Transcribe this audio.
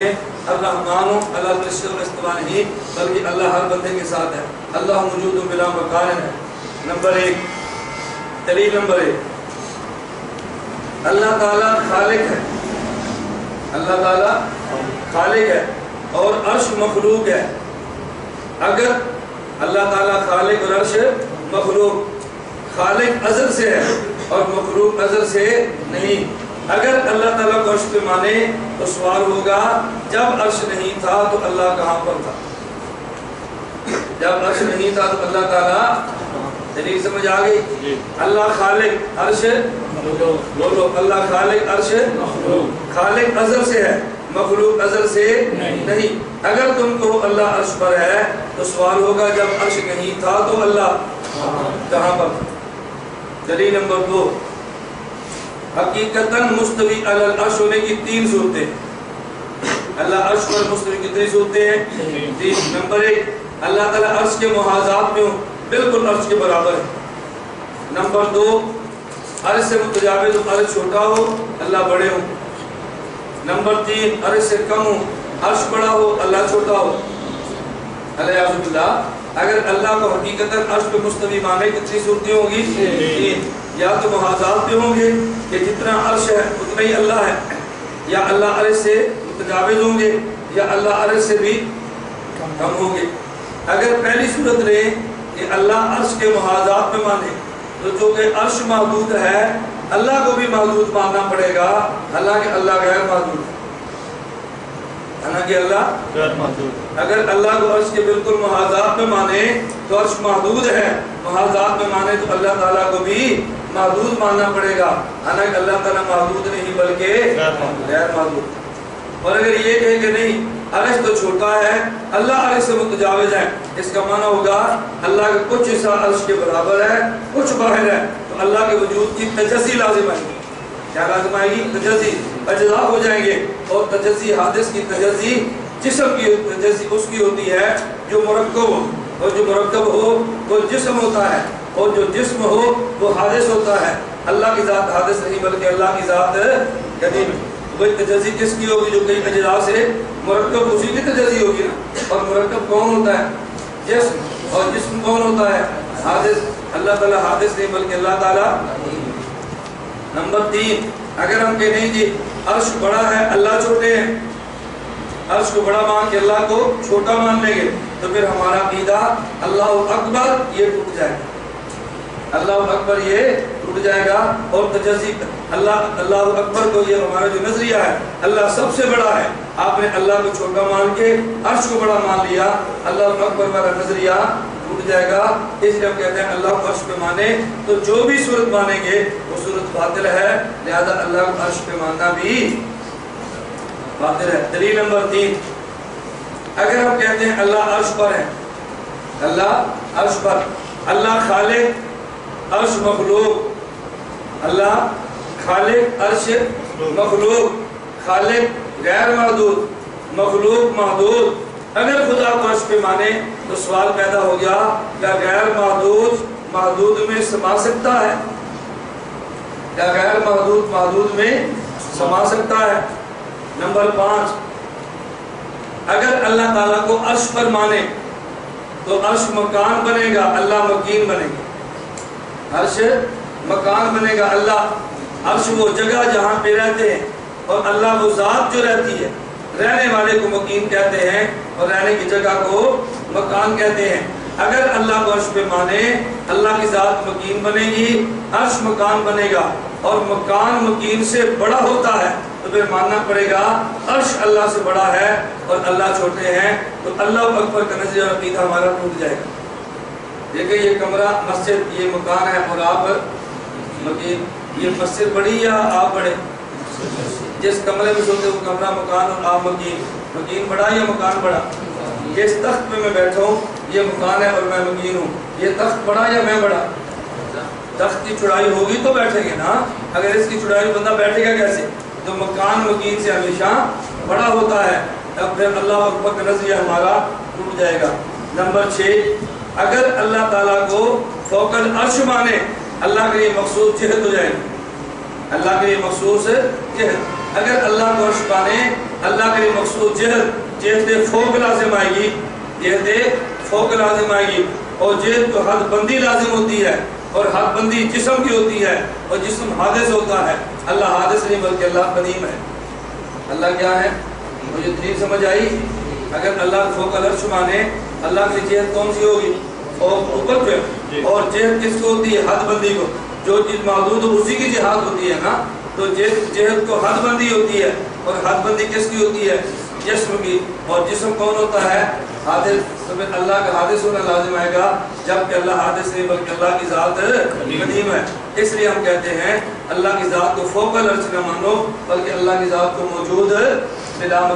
الرحمن اللہ بالشر استوا نہیں بلکہ اللہ ہر بندے کے ساتھ ہے. اللہ موجود بلا مکان ہے. نمبر 1 دلیل نمبر 1 اللہ تعالیٰ خالق ہے. اللہ تعالیٰ خالق ہے اور عرش مخلوق ہے. اگر اللہ تعالیٰ خالق اور عرش مخلوق، خالق ازل سے ہے اور مخلوق ازل سے نہیں. اگر اللہ تعالیٰ کو عرش پہ مانے تو سوال ہوگا جب عرش نہیں تھا تو اللہ کہاں پر تھا؟ جب عرش نہیں تھا تو اللہ تعالیٰ، دلیل سمجھ آ گئی؟ اللہ خالق عرش، بولو اللہ خالق عرش، خالق ازل سے ہے مخلوق ازل سے نہیں. اگر تم کو اللہ عرش پر ہے تو سوال ہوگا جب عرش نہیں تھا تو اللہ کہاں پر تھا؟ دلیل نمبر 2 حقیقتاً مستوی علی العرش ہونے کی 3 صورتیں. اللہ عرش پر مستوی کتنی صورتیں ہیں؟ 3. نمبر 1 اللہ تعالیٰ عرش کے محاذات میں ہو، بالکل عرش کے برابر ہے. نمبر 2 عرش سے متجاوز ہو، عرش چھوٹا ہو اللہ بڑے ہو. نمبر 3 عرش سے کم ہو، عرش بڑا ہو اللہ چھوٹا ہو. علیہ باللہ اگر اللہ کو حقیقتاً عرش پہ مستوی مانے کتنی صورتیں ہوگی؟ 3. یا تو محاذات پہ ہوں گے کہ جتنا عرش ہے اتنا ہی اللہ ہے، یا اللہ عرش سے متجاوز ہوں گے، یا اللہ عرش سے بھی کم ہوں گے. اگر پہلی صورت رہے کہ اللہ عرش کے محاذات پہ مانے تو جو کہ عرش محدود ہے اللہ کو بھی محدود ماننا پڑے گا، حالانکہ اللہ غیر محدود ہے. حالانکہ اللہ غیر محدود. اگر اللہ کو عرش کے بالکل محاذات پہ مانے تو عرش محدود ہے، محاذات پہ مانے تو اللہ تعالیٰ کو بھی محدود ماننا پڑے گا، حالانکہ اللہ تعالیٰ محدود نہیں بلکہ غیر محدود. اور اگر یہ کہے کہ نہیں عرش تو چھوٹا ہے اللہ عرش سے متجاوز ہے، اس کا معنی ہوگا اللہ کا کچھ حصہ عرش کے برابر ہے کچھ باہر ہے، تو اللہ کے وجود کی تجزی لازم آئے گی. کیا لازم آئے گی؟ تجزی، اجزاء ہو جائیں گے. اور تجزی حادث کی تجزی جسم کی تجزی اس کی ہوتی ہے جو مرکب ہو، اور جو مرکب ہو وہ جسم ہوتا ہے، اور جو جسم ہو وہ حادث ہوتا ہے. اللہ کی ذات حادث نہیں بلکہ اللہ کی ذات قدیم ہے. وہی تجزی کس کی ہوگی؟ جو کئی اجزاء سے مرکب اسی کی تجزی ہوگی نا. اور مرکب کون ہوتا ہے؟ جسم. اور جسم کون ہوتا ہے؟ حادث. اللہ تعالیٰ حادث نہیں بلکہ اللہ تعالیٰ. نمبر 3 اگر ہم کہ نہیں جی عرش بڑا ہے اللہ چھوٹے ہیں، عرش کو بڑا مان کے اللہ کو چھوٹا مان لیں گے تو پھر ہمارا عقیدہ اللہ اکبر یہ ٹوٹ جائے گا. اللہ اکبر یہ ٹوٹ جائے گا. اور تجزی اللہ اکبر کو یہ ہمارا جو نظریہ ہے اللہ سب سے بڑا ہے، آپ نے اللہ کو چھوٹا مان کے عرش کو بڑا مان لیا، اللہ اکبر والا نظریہ ٹوٹ جائے گا. اس لیے ہم کہتے ہیں اللہ کو عرش پہ مانے تو جو بھی صورت مانیں گے وہ صورت باطل ہے، لہذا اللہ کو عرش پہ ماننا بھی باطل ہے. دلیل نمبر 3 اگر ہم کہتے ہیں اللہ عرش پر ہے، اللہ عرش پر، اللہ خالق عرش مخلوق، اللہ خالق عرش مخلوق، خالق غیر محدود مخلوق محدود. اگر خدا کو عرش پہ مانے تو سوال پیدا ہو گیا کیا غیر محدود محدود میں سما سکتا ہے؟ کیا غیر محدود محدود میں سما سکتا ہے؟ نمبر 5 اگر اللہ تعالیٰ کو عرش پر مانے تو عرش مکان بنے گا اللہ مکین بنے گا. عرش مکان بنے گا اللہ، عرش وہ جگہ جہاں پہ رہتے ہیں، اور اللہ وہ ذات جو رہتی ہے. رہنے والے کو مکین کہتے ہیں اور رہنے کی جگہ کو مکان کہتے ہیں. اگر اللہ کو عرش پہ مانے اللہ کی ذات مکین بنے گی، عرش مکان بنے گا، اور مکان مکین سے بڑا ہوتا ہے تو پھر ماننا پڑے گا عرش اللہ سے بڑا ہے اور اللہ چھوٹے ہیں، تو اللہ اکبر کا نظریہ اور عقیدہ ہمارا ٹوٹ جائے گا. دیکھیں یہ کمرہ مسجد یہ مکان ہے اور آپ مکین. یہ مسجد بڑی یا آپ بڑے؟ جس کمرے میں سوتے وہ کمرہ مکان اور آپ مکین. مکین بڑا یا مکان بڑا؟ اس تخت پہ میں بیٹھا ہوں یہ مکان ہے اور میں مکین ہوں. یہ تخت بڑا یا میں بڑا؟ تخت کی چڑھائی ہوگی تو بیٹھیں گے نا، اگر اس کی چڑھائی بندہ بیٹھے گا کیسے؟ تو مکان مکین سے ہمیشہ بڑا ہوتا ہے، تب پھر اللہ اکبر کا نظریہ ہمارا ٹوٹ جائے گا. نمبر 6 اگر اللہ تعالیٰ کو فوق العرش مانے اللہ کے لیے مخصوص جہت ہو جائے گی. اللہ کے لیے مخصوص جہت. اگر اللہ کو عرش مانے اللہ کے لیے مقصود جہد فوق لازم آئے گی، جہد فوق لازم آئے گی، اور جہد کو حد بندی لازم ہوتی ہے، اور حد بندی جسم کی ہوتی ہے، اور جسم حادث ہوتا ہے۔ اللہ حادث نہیں بلکہ اللہ قدیم ہے۔ اللہ کیا ہے؟ مجھے دلیل سمجھ آئی؟ اگر اللہ فوق العرش مانے، اللہ کی جہد کون سی ہوگی؟ فوق اوپر پہ، اور جہد کس کو ہوتی ہے؟ حد بندی کو۔ جو چیز محدود ہو اسی کی جہاد ہوتی ہے نا، تو جہد کو حد بندی ہوتی ہے، اور حد بندی کس کی ہوتی ہے؟ جسم کی۔ اور جسم کون ہوتا ہے؟ حادث۔ تو پھر اللہ کا حادث ہونا لازم آئے گا، جبکہ اللہ حادث نہیں بلکہ اللہ کی ذات قدیم ہے۔ اس لیے ہم کہتے ہیں اللہ کی ذات کو فوق العرش نہ مانو، بلکہ اللہ کی ذات کو موجود بلا